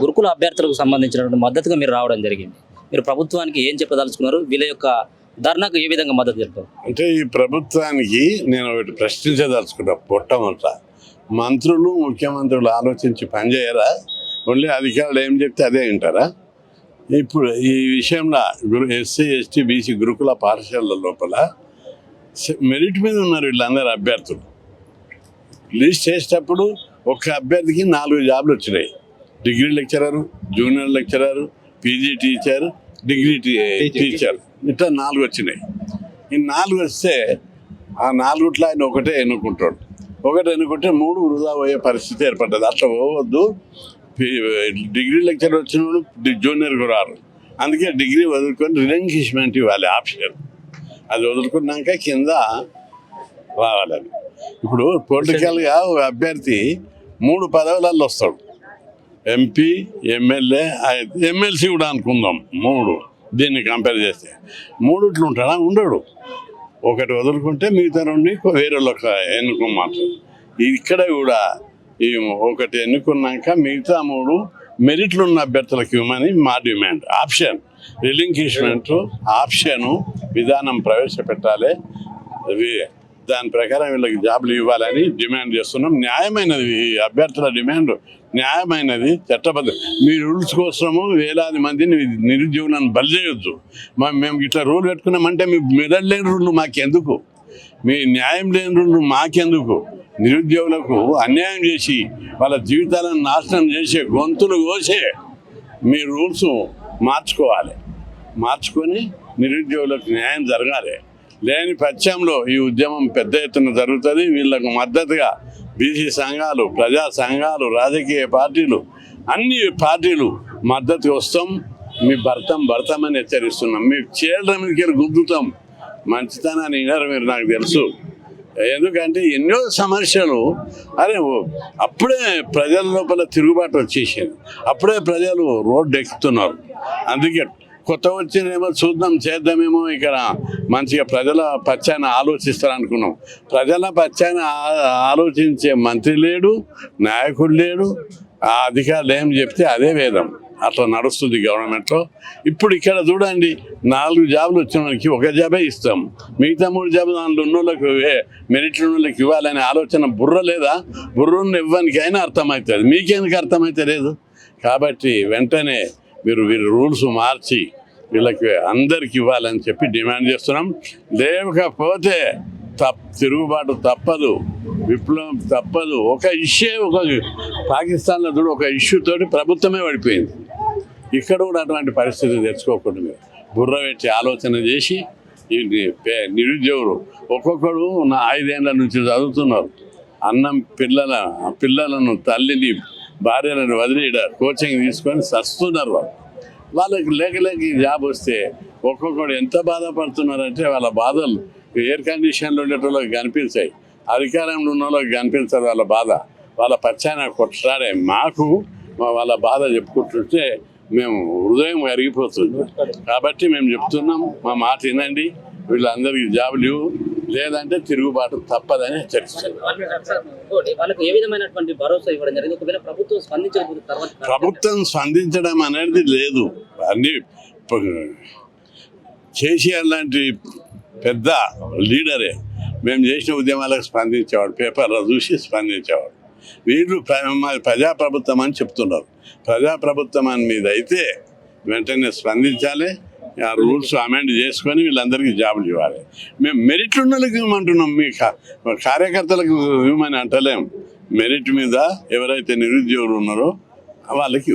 గురుకుల అభ్యర్థులకు సంబంధించినటువంటి మద్దతుగా మీరు రావడం జరిగింది. మీరు ప్రభుత్వానికి ఏం చెప్పదలుచుకున్నారు? వీళ్ళ యొక్క ధర్నాకు ఏ విధంగా మద్దతు తెలుపుతారు? అంటే ఈ ప్రభుత్వానికి నేను ఒకటి ప్రశ్నించదలుచుకున్నా. మొట్టమొదట మంత్రులు ముఖ్యమంత్రులు ఆలోచించి పనిచేయరా? ఓన్లీ అధికారులు ఏం చెప్తే అదే వింటారా? ఇప్పుడు ఈ విషయంలో ఎస్సీ ఎస్టీ బీసీ గురుకుల పాఠశాలల లోపల మెరిట్ మీద ఉన్నారు వీళ్ళందరూ అభ్యర్థులు. లిస్ట్ చేసేటప్పుడు ఒక అభ్యర్థికి 4 జాబ్లు వచ్చినాయి. Degree lecturer, junior lecturer, PG teacher, degree teacher, ఇట్లా 4 వచ్చినాయి. ఈ 4 వస్తే ఆ 4 ఆయన ఒకటే ఎన్నుకుంటాడు. ఒకటి ఎన్నుకుంటే 3 వృధా పోయే పరిస్థితి ఏర్పడ్డది. అట్లా పోవద్దు. డిగ్రీ లెక్చర్ వచ్చిన వాళ్ళు జూనియర్కి రారు. అందుకే డిగ్రీ వదులుకొని రిలంక్విష్మెంట్ ఇవ్వాలి ఆప్షన్. అది వదులుకున్నాక కింద రావాలని. ఇప్పుడు పొలిటికల్గా ఒక అభ్యర్థి 3 పదవులలో వస్తాడు. ఎంపీ, ఎమ్మెల్యే, ఎమ్మెల్సీ కూడా అనుకుందాం. 3 దీన్ని కంపేర్ చేస్తే 3 ఉంటాడా? ఉండడు. ఒకటి వదులుకుంటే మిగతా 2 వేరే ఎన్నుకోమాట. ఇక్కడ కూడా ఈ ఒకటి ఎన్నుకున్నాక మిగతా 3 మెరిట్లు ఉన్న అభ్యర్థులకు ఇవ్వమని మా డిమాండ్. ఆప్షన్ రిలింక్విష్మెంట్ ఆప్షను విధానం ప్రవేశపెట్టాలి. దాని ప్రకారం వీళ్ళకి జాబులు ఇవ్వాలని డిమాండ్ చేస్తున్నాం. న్యాయమైనది ఈ అభ్యర్థుల డిమాండ్, న్యాయమైనది, చట్టబద్ధ. మీ రూల్స్ కోసము వేలాది మందిని నిరుద్యోగులను బలి చేయొద్దు. మేము ఇట్లా రూల్ పెట్టుకున్నామంటే మీ మెదడు లేని రూళ్ళు మాకెందుకు? మీ న్యాయం లేని రూళ్ళు మాకెందుకు? నిరుద్యోగులకు అన్యాయం చేసి వాళ్ళ జీవితాలను నాశనం చేసే గొంతులు కోసే మీ రూల్స్ మార్చుకొని నిరుద్యోగులకు న్యాయం జరగాలి. లేని పక్షంలో ఈ ఉద్యమం పెద్ద ఎత్తున జరుగుతుంది. వీళ్ళకు మద్దతుగా బీసీ సంఘాలు, ప్రజా సంఘాలు, రాజకీయ పార్టీలు, అన్ని పార్టీలు మద్దతు వస్తాం. మీ భర్తమని హెచ్చరిస్తున్నాం. మీ చీరల మీదకి గుద్దుతాం. మంచితనాన్ని వినరు మీరు, నాకు తెలుసు. ఎందుకంటే ఎన్నో సమస్యలు అప్పుడే ప్రజల లోపల తిరుగుబాటు వచ్చేసింది. అప్పుడే ప్రజలు రోడ్డు ఎక్కుతున్నారు. అందుకే కొత్త వచ్చినేమో చూద్దాం చేద్దామేమో ఇక్కడ మంచిగా ప్రజల పక్షాన ఆలోచిస్తారనుకున్నాం. ప్రజల పక్షాన ఆలోచించే మంత్రి లేడు, నాయకుడు లేడు. ఆ అధికారులు ఏం చెప్తే అదే వేదం. అట్లా నడుస్తుంది గవర్నమెంట్లో. ఇప్పుడు ఇక్కడ చూడండి, 4 జాబులు వచ్చిన వాళ్ళకి 1 జాబే ఇస్తాం. మిగతా 3 జాబులు దాంట్లో ఉన్నోళ్ళకి మెరిట్లు ఉన్నోళ్ళకి ఇవ్వాలనే ఆలోచన బుర్ర లేదా? బుర్రను ఇవ్వడానికైనా అర్థమవుతుంది. మీకెందుకు అర్థమైతే లేదు? కాబట్టి వెంటనే మీరు రూల్స్ మార్చి వీళ్ళకి అందరికి ఇవ్వాలని చెప్పి డిమాండ్ చేస్తున్నాం. లేకపోతే తిరుగుబాటు తప్పదు, విప్లవం తప్పదు. ఒక పాకిస్తాన్లో చూడు, ఒక ఇష్యూ తోటి ప్రభుత్వమే పడిపోయింది. ఇక్కడ కూడా అటువంటి పరిస్థితి తెచ్చుకోకుండా మీరు బుర్ర పెట్టి ఆలోచన చేసి ఈ నిరుద్యోగులు ఒక్కొక్కడు 5 ఏళ్ళ నుంచి చదువుతున్నారు. అన్నం పిల్లలను తల్లిని భార్యలను వదిలి కోచింగ్ తీసుకొని చస్తున్నారు. వాళ్ళకి లేక జాబ్ వస్తే ఒక్కొక్కడు ఎంత బాధపడుతున్నారంటే వాళ్ళ బాధలు ఎయిర్ కండిషన్లో ఉండేటోళ్ళకి కనిపించాయి, అధికారంలో ఉన్న వాళ్ళకి కనిపించదు వాళ్ళ బాధ. వాళ్ళ పచ్చాన కొట్లాడే మాకు వాళ్ళ బాధ చెప్పుకుంటుంటే మేము హృదయం అరిగిపోతుంది. కాబట్టి మేము చెప్తున్నాం, మా మాట వినండి. వీళ్ళందరికీ జాబులు లేదంటే తిరుగుబాటు తప్పదని హెచ్చరిస్తారు. ప్రభుత్వం స్పందించడం అనేది లేదు. అన్ని కేసీఆర్ లాంటి పెద్ద లీడరే మేము చేసిన ఉద్యమాలకు స్పందించేవాడు, పేపర్లో చూసి స్పందించేవాడు. వీళ్ళు ప్రజాప్రభుత్వం అని చెప్తున్నారు. ప్రజాప్రభుత్వం అని మీద అయితే వెంటనే స్పందించాలి. ఆ రూల్స్ అమెండ్ చేసుకొని వీళ్ళందరికీ జాబులు ఇవ్వాలి. మేము మెరిట్లు ఉన్న వాళ్ళకి ఇవ్వమంటున్నాం, మీ కార్యకర్తలకు ఇవ్వమని అంటలేం. మెరిట్ మీద ఎవరైతే నిరుద్యోగులు ఉన్నారో వాళ్ళకి